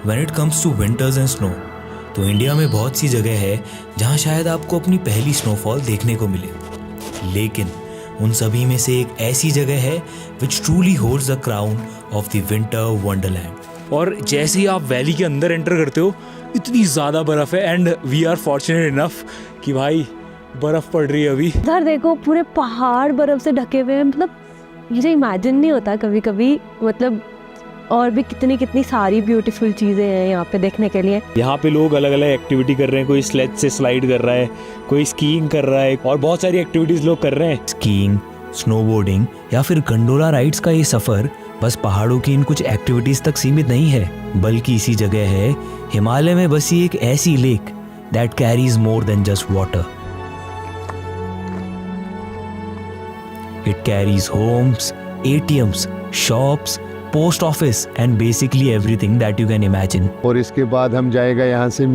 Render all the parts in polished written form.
When it comes to winters and snow, तो India में बहुत सी जगह है जहाँ शायद आपको अपनी पहली स्नोफॉल देखने को मिले, लेकिन उन सभी में से एक ऐसी जगह है which truly holds the crown of the winter wonderland. और जैसे ही आप वैली के अंदर एंटर करते हो इतनी ज़्यादा बर्फ़ है and we are fortunate enough कि भाई बर्फ़ पड़ रही है अभी। इधर देखो पूरे पहाड़ बर्फ से ढके हुए हैं, मतलब मुझे इमेजिन नहीं होता कभी कभी, मतलब और भी कितनी कितनी सारी ब्यूटीफुल चीज़ें हैं यहाँ पे देखने के लिए। यहाँ पे लोग अलग अलग एक्टिविटी कर रहे हैं, कोई स्लेज से स्लाइड कर रहा है, कोई स्कीइंग कर रहा है और बहुत सारी एक्टिविटीज़ लोग कर रहे हैं। स्कीइंग, स्नोबोर्डिंग या फिर गंडोला राइड्स का ये सफ़र बस पहाड़ों की इन कुछ एक्टिविटीज़ तक सीमित नहीं है, बल्कि इसी जगह है हिमालय में बसी एक ऐसी lake that carries more than just water. It carries homes, ATMs, shops, post office and basically everything that you can imagine. और इसके बाद हम जाएगा यहाँ से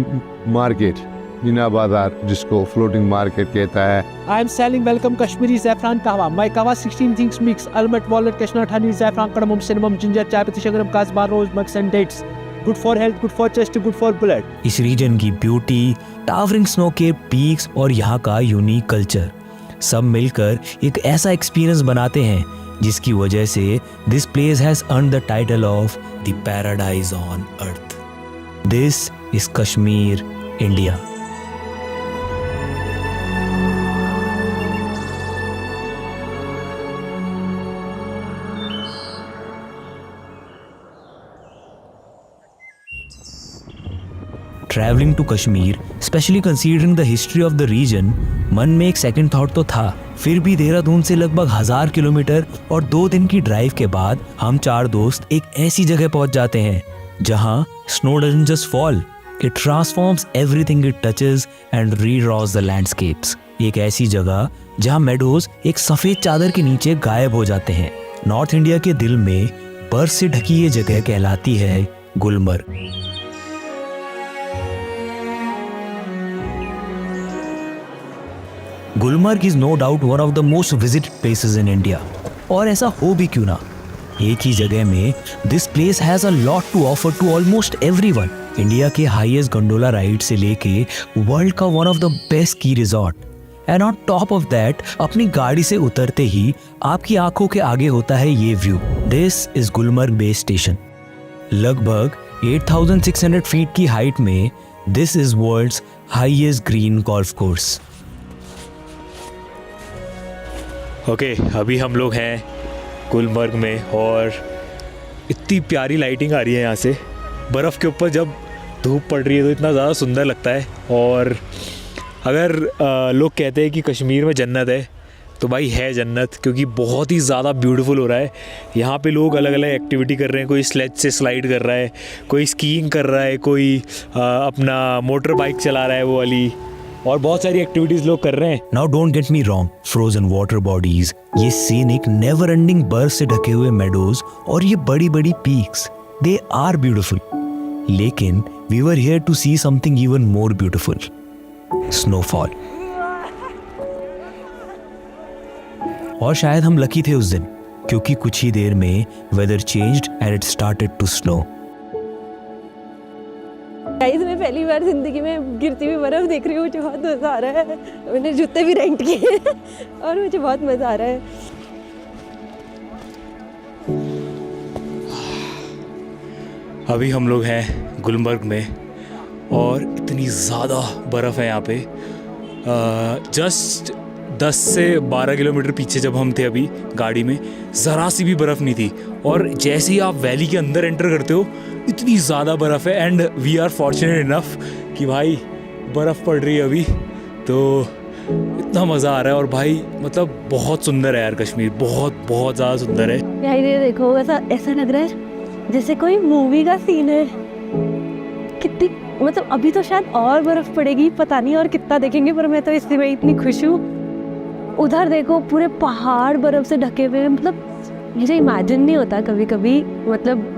मार्केट, मीना बाजार, जिसको फ्लोटिंग मार्केट कहता है। I am selling welcome Kashmiri saffron kahwa. My kahwa 16 things mix: almond, walnut, cashew, honey, saffron, cardamom, cinnamon, ginger, chai patti, shakaram, kasba, rose, musk and dates. Good for health, good for chest, good for blood. इस reason की beauty, towering snow के peaks और यहाँ का unique culture सब मिलकर एक ऐसा एक्सपीरियंस बनाते हैं जिसकी वजह से this place has earned the title of the paradise on earth. This is Kashmir, India. Travelling to Kashmir, specially considering the history of the region, मन में एक सेकंड थॉट तो था। फिर भी देहरादून से लगभग 1000 किलोमीटर और 2 दिन की ड्राइव के बाद हम 4 दोस्त एक ऐसी जगह पहुंच जाते हैं जहां snow doesn't just fall, it transforms everything it touches and redraws the landscapes. एक ऐसी जगह जहां मेडोज एक सफेद चादर के नीचे गायब हो जाते हैं। नॉर्थ इंडिया के दिल में बर्फ से ढकी ये जगह कहलाती है Gulmarg. Gulmarg is no doubt one of the most visited places in India, और ऐसा हो भी क्यों ना। एक ही जगह में this place has a lot to offer to almost everyone. India के हाईएस्ट गंडोला राइड से लेके वर्ल्ड का one of the best ski resort, and on top of that अपनी गाड़ी से उतरते ही आपकी आंखों के आगे होता है ये view. This is Gulmarg base station. लगभग 8600 फीट की हाइट में this is world's highest green golf course. Okay, अभी हम लोग हैं गुलमर्ग में और इतनी प्यारी लाइटिंग आ रही है यहाँ से। बर्फ़ के ऊपर जब धूप पड़ रही है तो इतना ज़्यादा सुंदर लगता है। और अगर लोग कहते हैं कि कश्मीर में जन्नत है तो भाई है जन्नत, क्योंकि बहुत ही ज़्यादा ब्यूटीफुल हो रहा है। यहाँ पे लोग अलग अलग एक्टिविटी कर रहे हैं, कोई स्लेज से स्लाइड कर रहा है, कोई स्कीइंग कर रहा है, कोई अपना मोटर बाइक चला रहा है वो वाली, और बहुत सारी एक्टिविटीज लोग कर रहे हैं। Now don't get me wrong, frozen water bodies, ये सीनिक नेवर एंडिंग बर्फ से ढके हुए मेडोज और ये बड़ी बड़ी पीक्स, दे आर ब्यूटीफुल, लेकिन we were here to see something even more beautiful, snowfall. और शायद हम लकी थे उस दिन, क्योंकि कुछ ही देर में weather changed and it started to snow. Guys, मैं पहली बार जिंदगी में गिरती हुई बर्फ देख रही हूँ, मुझे बहुत मज़ा आ रहा है। मैंने जूते भी रेंट किए और मुझे बहुत मज़ा आ रहा है। अभी हम लोग हैं गुलमर्ग में और इतनी ज़्यादा बर्फ़ है यहाँ पे। जस्ट 10 से 12 किलोमीटर पीछे जब हम थे अभी गाड़ी में, ज़रा सी भी बर्फ़ नहीं थी। और जैसे ही आप वैली के अंदर एंटर करते हो इतनी ज़्यादा बर्फ़ है and we are fortunate enough कि भाई बर्फ़ पड़ रही है अभी, तो इतना मज़ा आ रहा है। और भाई मतलब बहुत सुंदर है यार कश्मीर, बहुत बहुत ज़्यादा सुंदर है। यार ये देखो, ऐसा लग रहा है जैसे कोई मूवी का सीन है। कितनी मतलब अभी तो शायद और बर्फ़ पड़ेगी, पता नहीं और कितना देखेंगे, पर मैं तो इससे मैं इतनी खुश हूँ। उधर देखो पूरे पहाड़ बर्फ़ से ढके हुए हैं, मतलब मुझे इमेजिन नहीं होता कभी कभी, मतलब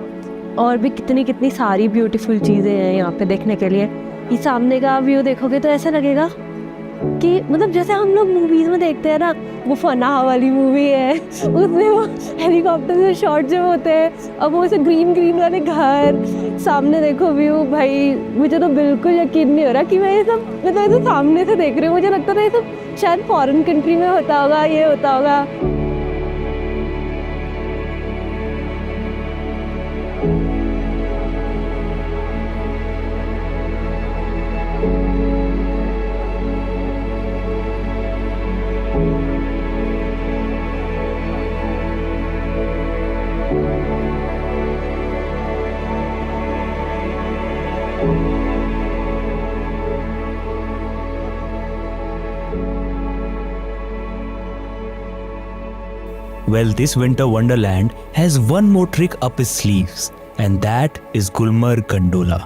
और भी कितनी कितनी सारी ब्यूटीफुल चीज़ें हैं यहाँ पे देखने के लिए। ये सामने का व्यू देखोगे तो ऐसा लगेगा कि मतलब जैसे हम लोग मूवीज में देखते हैं ना, वो फनाह वाली मूवी है, उसमें वो हेलीकॉप्टर से शॉट जो होते हैं, अब वो ऐसे ग्रीन ग्रीन वाले घर, सामने देखो व्यू, भाई मुझे तो बिल्कुल यकीन नहीं हो रहा कि मैं ये सब मतलब ऐसे सामने से देख रही हूँ। मुझे लगता था ये सब शायद फॉरेन कंट्री में होता होगा, ये होता होगा। Well, this winter wonderland has one more trick up its sleeves, and that is Gulmarg Gondola.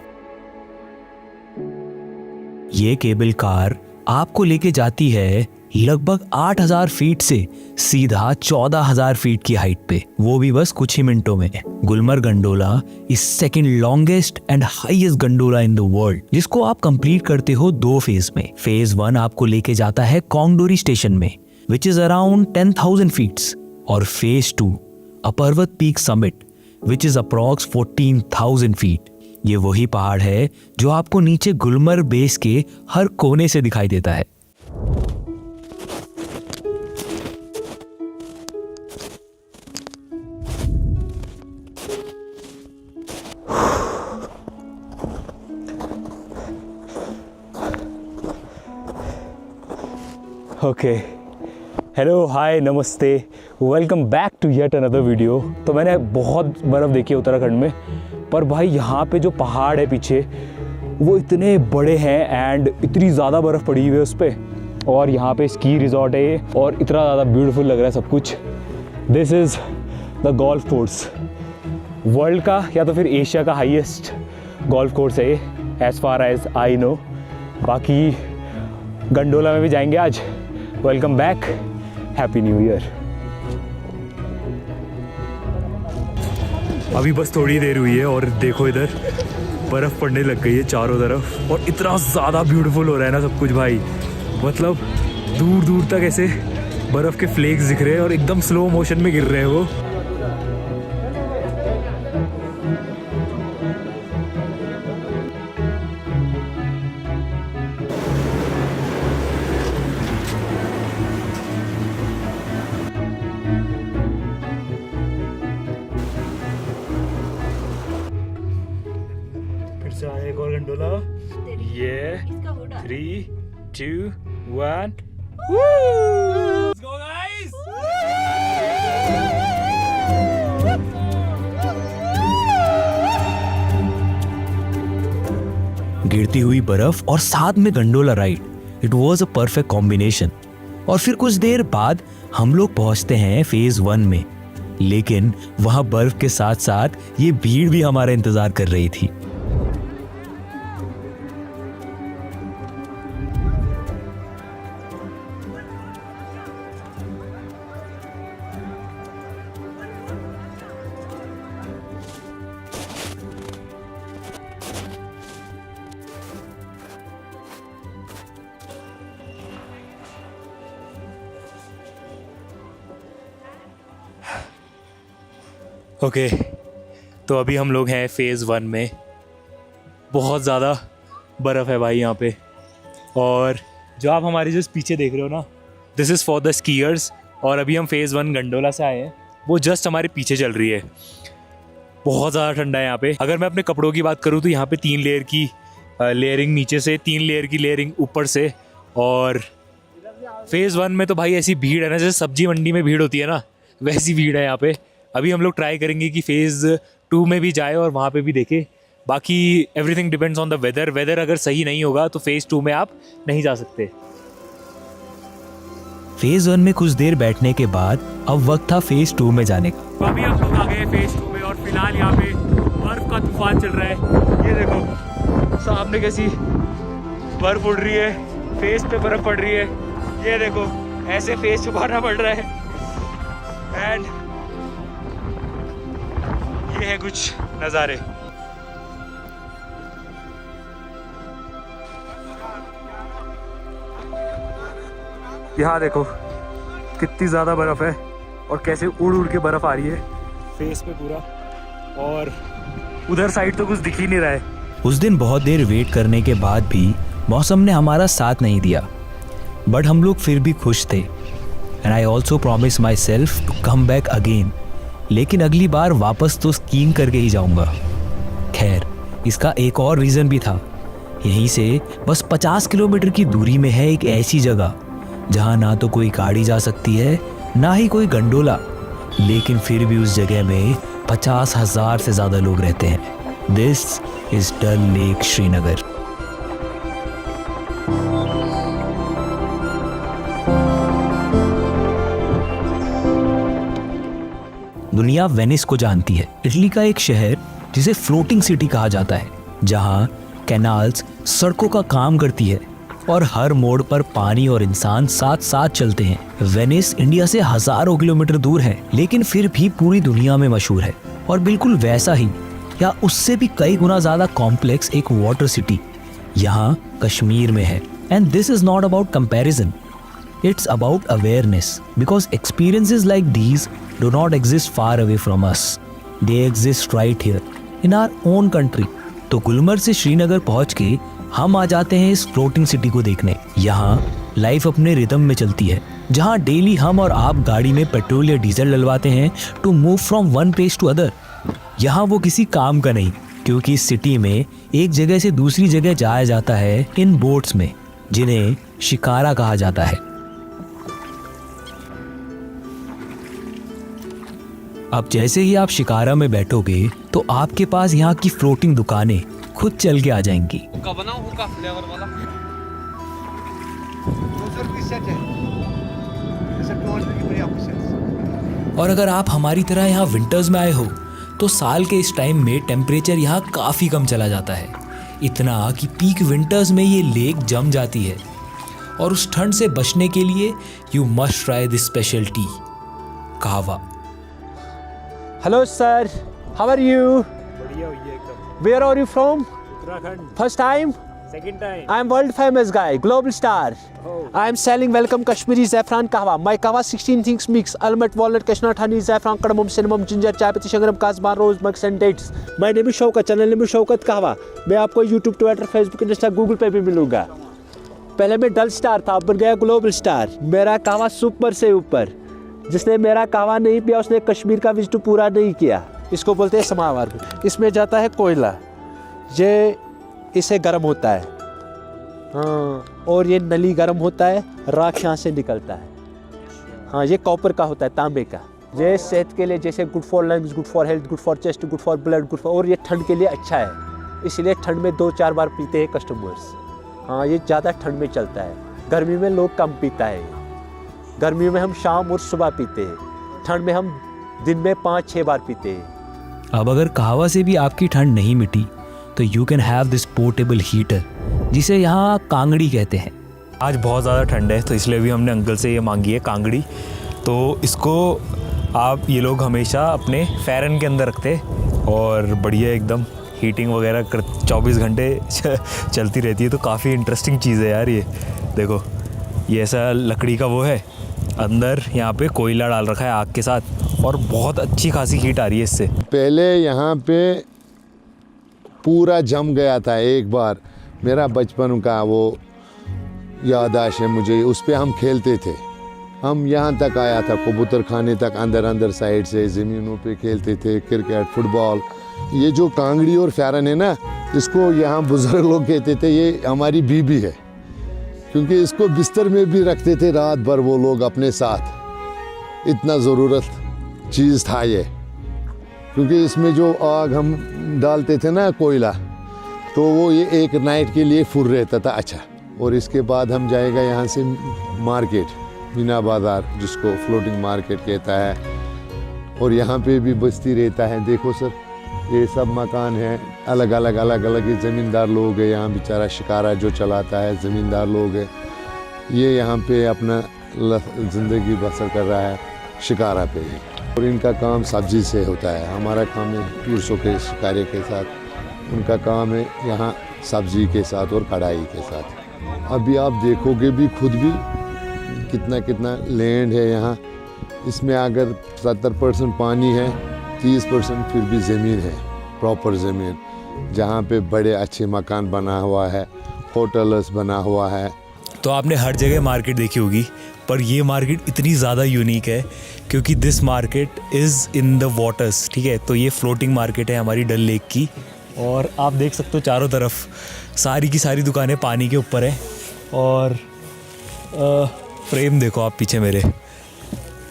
ये केबल कार आपको लेके जाती है लगभग 8,000 फीट से सीधा 14,000 फीट की हाइट पे, वो भी बस कुछ ही मिनटों में। Gulmarg gondola is second longest and highest gondola in the world, जिसको आप कंप्लीट करते हो 2 फेज में। फेज 1 आपको लेके जाता है कोंगडोरी स्टेशन में, विच इज अराउंड 10,000 फीट्स, और फेज 2 अ पर्वत peak summit which is approx 14,000 feet. ये वही पहाड़ है जो आपको नीचे गुलमर्ग बेस के हर कोने से दिखाई देता है। ओके, हेलो, हाय, नमस्ते, welcome back to yet another video. तो मैंने बहुत बर्फ़ देखी है उत्तराखंड में, पर भाई यहाँ पे जो पहाड़ है पीछे वो इतने बड़े हैं एंड इतनी ज़्यादा बर्फ़ पड़ी हुई है उस पर, और यहाँ पे स्की रिजॉर्ट है ये, और इतना ज़्यादा ब्यूटीफुल लग रहा है सब कुछ। This is the golf course, world का या तो फिर एशिया का हाईएस्ट गोल्फ कोर्स है ये, as far as I know. बाकी गंडोला में भी जाएंगे आज। Welcome back, happy new year. अभी बस थोड़ी देर हुई है और देखो इधर बर्फ़ पड़ने लग गई है चारों तरफ, और इतना ज़्यादा ब्यूटीफुल हो रहा है ना सब कुछ भाई। मतलब दूर दूर तक ऐसे बर्फ़ के फ्लेक्स दिख रहे हैं और एकदम स्लो मोशन में गिर रहे हैं वो। एक और गंडोला, ये 3, 2, 1, Let's go guys! गिरती हुई बर्फ और साथ में gondola ride, it was a perfect combination. और फिर कुछ देर बाद हम लोग पहुंचते हैं फेज 1 में, लेकिन वहां बर्फ के साथ साथ ये भीड़ भी हमारा इंतजार कर रही थी। ओके, तो अभी हम लोग हैं फेज़ 1 में। बहुत ज़्यादा बर्फ़ है भाई यहाँ पे, और जो आप हमारे जो पीछे देख रहे हो ना, this is for the skiers. और अभी हम फेज़ 1 गंडोला से आए हैं, वो जस्ट हमारे पीछे चल रही है। बहुत ज़्यादा ठंडा है यहाँ पे। अगर मैं अपने कपड़ों की बात करूँ तो यहाँ पे 3 लेयर की लेयरिंग नीचे से, 3 लेयर की लेयरिंग ऊपर से। और फेज़ 1 में तो भाई ऐसी भीड़ है ना, जैसे सब्जी मंडी में भीड़ होती है ना, वैसी भीड़ है यहाँ पे। अभी हम लोग ट्राई करेंगे कि फेज़ 2 में भी जाए और वहाँ पे भी देखें। बाकी everything depends on the weather. Weather अगर सही नहीं होगा तो फेज़ 2 में आप नहीं जा सकते। फेज 1 में कुछ देर बैठने के बाद अब वक्त था फेज 2 में जाने का। तो अभी हम लोग आ गए फेज़ 2 में, और फिलहाल यहाँ पे बर्फ़ का तूफान चल रहा है। ये देखो सामने कैसी बर्फ़ उड़ रही है, फेस पे बर्फ़ पड़ रही है। ये देखो ऐसे फेस छुपाना पड़ रहा है। एंड ये है कुछ नज़ारे। यहाँ देखो कितनी ज़्यादा बर्फ़ है और कैसे उड़ उड़ के बर्फ़ आ रही है फेस पे पूरा, और उधर साइड तो कुछ दिख ही नहीं रहा है। उस दिन बहुत देर वेट करने के बाद भी मौसम ने हमारा साथ नहीं दिया, बट हम लोग फिर भी खुश थे। And I also promise myself to come back again, लेकिन अगली बार वापस तो स्कीइंग करके ही जाऊंगा। खैर, इसका एक और रीज़न भी था। यहीं से बस 50 किलोमीटर की दूरी में है एक ऐसी जगह जहाँ ना तो कोई गाड़ी जा सकती है ना ही कोई गंडोला, लेकिन फिर भी उस जगह में 50,000 से ज़्यादा लोग रहते हैं। This is Dal lake Srinagar. दुनिया वेनिस को जानती है, इटली का एक शहर जिसे फ्लोटिंग सिटी कहा जाता है, जहां कैनाल्स सड़कों का काम करती है और हर मोड़ पर पानी और इंसान साथ साथ चलते हैं। वेनिस इंडिया से हजारों किलोमीटर दूर है, लेकिन फिर भी पूरी दुनिया में मशहूर है। और बिल्कुल वैसा ही या उससे भी कई गुना ज्यादा कॉम्प्लेक्स एक वाटर सिटी यहाँ कश्मीर में है। And this is not about comparison, it's about awareness, because experiences like these do not exist far away from us. They exist right here in our own country. तो गुलमर्ग से श्रीनगर पहुंच के हम आ जाते हैं इस फ्लोटिंग सिटी को देखने। यहाँ लाइफ अपने रिदम में चलती है, जहाँ डेली हम और आप गाड़ी में पेट्रोल या डीजल डलवाते हैं to move from one place to other. यहाँ वो किसी काम का नहीं, क्योंकि इस सिटी में एक जगह से दूसरी जगह जाया जाता है इन बोट्स में, जिन्हें शिकारा कहा जाता है। अब जैसे ही आप शिकारा में बैठोगे तो आपके पास यहाँ की फ्लोटिंग दुकानें खुद चल के आ जाएंगी। हुक्का बनाओ, हुक्का फ्लेवर वाला। और अगर आप हमारी तरह यहाँ विंटर्स में आए हो तो साल के इस टाइम में टेम्परेचर यहाँ काफ़ी कम चला जाता है, इतना कि पीक विंटर्स में ये लेक जम जाती है। और उस ठंड से बचने के लिए you must try this special T, कहवा। Hello sir, how are you? बढ़िया भैया एकदम। Where are you from? Uttarakhand. First time? Second time. I am world famous guy, global star. I am selling welcome Kashmiri saffron kahwa. My kahwa 16 things mix: almond, walnut, cashew, honey, saffron, cardamom, cinnamon, ginger, chai patti, shangram, kasban, rose, musk and dates. My name is Shaukat, channel name is Shaukat kahwa. मैं आपको YouTube, Twitter, Facebook, Insta, Google पे भी मिलूंगा। पहले मैं डल star था, अब बन गया ग्लोबल स्टार। मेरा कहवा सुपर से ऊपर। जिसने मेरा कहवा नहीं पिया उसने कश्मीर का विजिट पूरा नहीं किया। इसको बोलते हैं समावर। इसमें जाता है कोयला, ये इसे गर्म होता है, हाँ, और ये नली गर्म होता है, राख यहाँ से निकलता है। हाँ, ये कॉपर का होता है, तांबे का। ये सेहत के लिए जैसे good for lungs, good for health, good for chest, good for blood, good for, और ये ठंड के लिए अच्छा है, इसलिए ठंड में 2-4 बार पीते हैं कस्टमर्स। हाँ, ये ज़्यादा ठंड में चलता है, गर्मी में लोग कम पीता है। गर्मी में हम शाम और सुबह पीते हैं, ठंड में हम दिन में 5-6 बार पीते हैं। अब अगर कहवा से भी आपकी ठंड नहीं मिटी तो you can have this portable heater, जिसे यहाँ कांगड़ी कहते हैं। आज बहुत ज़्यादा ठंड है तो इसलिए भी हमने अंकल से ये मांगी है कांगड़ी। तो इसको आप ये लोग हमेशा अपने फैरन के अंदर रखते और बढ़िया एकदम हीटिंग वगैरह कर 24 घंटे चलती रहती है। तो काफ़ी इंटरेस्टिंग चीज़ है यार ये। देखो ये ऐसा लकड़ी का वो है, अंदर यहाँ पे कोयला डाल रखा है आग के साथ, और बहुत अच्छी खासी हीट आ रही है इससे। पहले यहाँ पे पूरा जम गया था एक बार, मेरा बचपन का वो याददाश्त है मुझे, उस पे हम खेलते थे। हम यहाँ तक आया था, कबूतर खाने तक, अंदर साइड से ज़मीनों पे खेलते थे, क्रिकेट, फुटबॉल। ये जो कांगड़ी और फैरन है ना, इसको यहाँ बुज़ुर्ग लोग कहते थे ये हमारी बीबी है, क्योंकि इसको बिस्तर में भी रखते थे रात भर वो लोग अपने साथ। इतना ज़रूरत चीज़ था ये, क्योंकि इसमें जो आग हम डालते थे ना कोयला, तो वो ये एक नाइट के लिए फुर रहता था। अच्छा, और इसके बाद हम जाएगा यहाँ से मार्केट, मीना बाज़ार, जिसको फ्लोटिंग मार्केट कहता है, और यहाँ पे भी बस्ती रहता है। देखो सर, ये सब मकान हैं, अलग अलग ये ज़मींदार लोग हैं यहाँ। बेचारा शिकारा जो चलाता है ज़मींदार लोग है, ये यहाँ पे अपना ज़िंदगी बसर कर रहा है शिकारा पे ही, और इनका काम सब्ज़ी से होता है। हमारा काम है टूरिस्टों के शिकारे के साथ, उनका काम है यहाँ सब्ज़ी के साथ और कढ़ाई के साथ। अभी आप देखोगे भी खुद भी कितना कितना लैंड है यहाँ। इसमें अगर 70% पानी है, 30% फिर भी ज़मीन है, प्रॉपर ज़मीन, जहाँ पे बड़े अच्छे मकान बना हुआ है, होटल्स बना हुआ है। तो आपने हर जगह मार्केट देखी होगी, पर ये मार्केट इतनी ज़्यादा यूनिक है क्योंकि this market is in the waters, ठीक है। तो ये फ्लोटिंग मार्केट है हमारी डल लेक की, और आप देख सकते हो चारों तरफ सारी की सारी दुकानें पानी के ऊपर है। और फ्रेम देखो आप पीछे मेरे,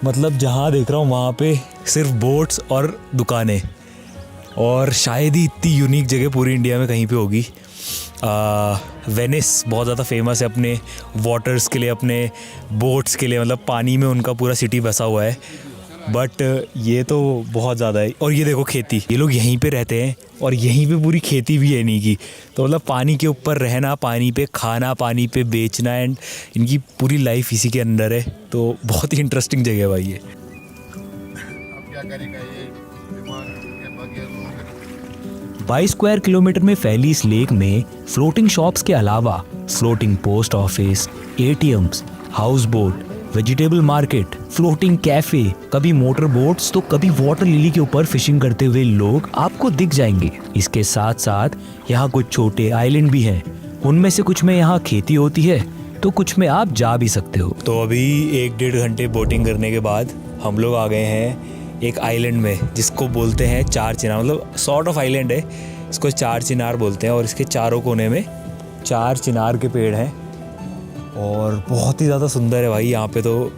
मतलब जहाँ देख रहा हूँ वहाँ पे सिर्फ बोट्स और दुकानें, और शायद ही इतनी यूनिक जगह पूरी इंडिया में कहीं पे होगी। वेनिस बहुत ज़्यादा फेमस है अपने वाटर्स के लिए, अपने बोट्स के लिए, मतलब पानी में उनका पूरा सिटी बसा हुआ है। बट ये तो बहुत ज़्यादा है। और ये देखो खेती, ये लोग यहीं पे रहते हैं और यहीं पे पूरी खेती भी है इन्हीं की। तो मतलब पानी के ऊपर रहना, पानी पे खाना, पानी पे बेचना, एंड इनकी पूरी लाइफ इसी के अंदर है। तो बहुत ही इंटरेस्टिंग जगह है भाई ये। अब क्या करेगा ये दिमाग के बगैर लोग। 22 स्क्वायर किलोमीटर में फैली इस लेक में फ्लोटिंग शॉप्स के अलावा floating post office, ATMs, house boat, vegetable market, floating cafe, कभी मोटर बोट्स तो कभी वाटर लिली के ऊपर फिशिंग करते हुए लोग आपको दिख जाएंगे। इसके साथ साथ यहाँ कुछ छोटे आइलैंड भी हैं। उनमें से कुछ में यहाँ खेती होती है तो कुछ में आप जा भी सकते हो। तो अभी 1-1.5 घंटे बोटिंग करने के बाद हम लोग आ गए हैं एक आइलैंड में, जिसको बोलते हैं चार चिनार, मतलब सॉर्ट ऑफ आइलैंड है, इसको चार चिनार बोलते हैं। और इसके चारों कोने में 4 चिनार के पेड़ हैं और बहुत ही ज़्यादा सुंदर है भाई। यहाँ पे तो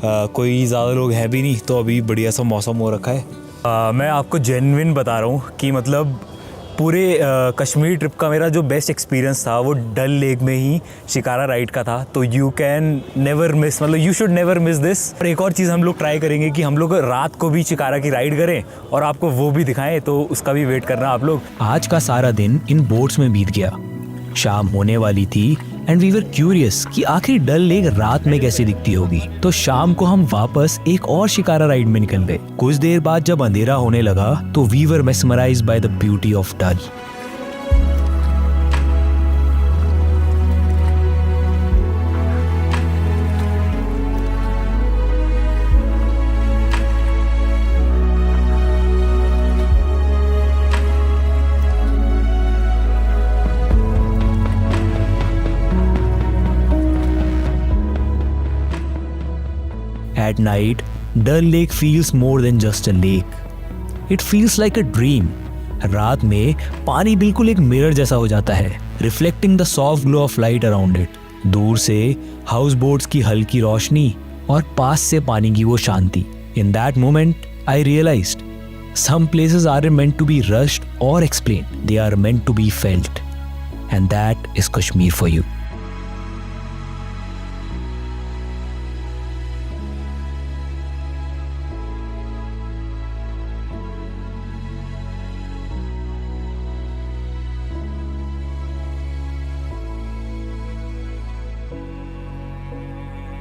कोई ज़्यादा लोग हैं भी नहीं, तो अभी बढ़िया सा मौसम हो रखा है। मैं आपको जेन्युइन बता रहा हूँ कि मतलब पूरे कश्मीर ट्रिप का मेरा जो बेस्ट एक्सपीरियंस था वो डल लेक में ही शिकारा राइड का था। तो यू कैन नेवर मिस, मतलब you should never miss this. और एक और चीज़ हम लोग ट्राई करेंगे कि हम लोग रात को भी शिकारा की राइड करें और आपको वो भी दिखाएं, तो उसका भी वेट करना आप लोग। आज का सारा दिन इन बोट्स में बीत गया। शाम होने वाली थी एंड वी वर क्यूरियस कि आखिर डल लेक रात में कैसी दिखती होगी। तो शाम को हम वापस एक और शिकारा राइड में निकल गए। कुछ देर बाद जब अंधेरा होने लगा तो we were mesmerized by the beauty of Dal. At night, Dal Lake feels more than just a lake. It feels like a dream. रात में पानी बिल्कुल एक मिरर जैसा हो जाता है, reflecting the soft glow of light around it. दूर से हाउस बोट्स की हल्की रोशनी और पास से पानी की वो शांति. In that moment, I realized some places aren't meant to be rushed or explained. They are meant to be felt. And that is Kashmir for you.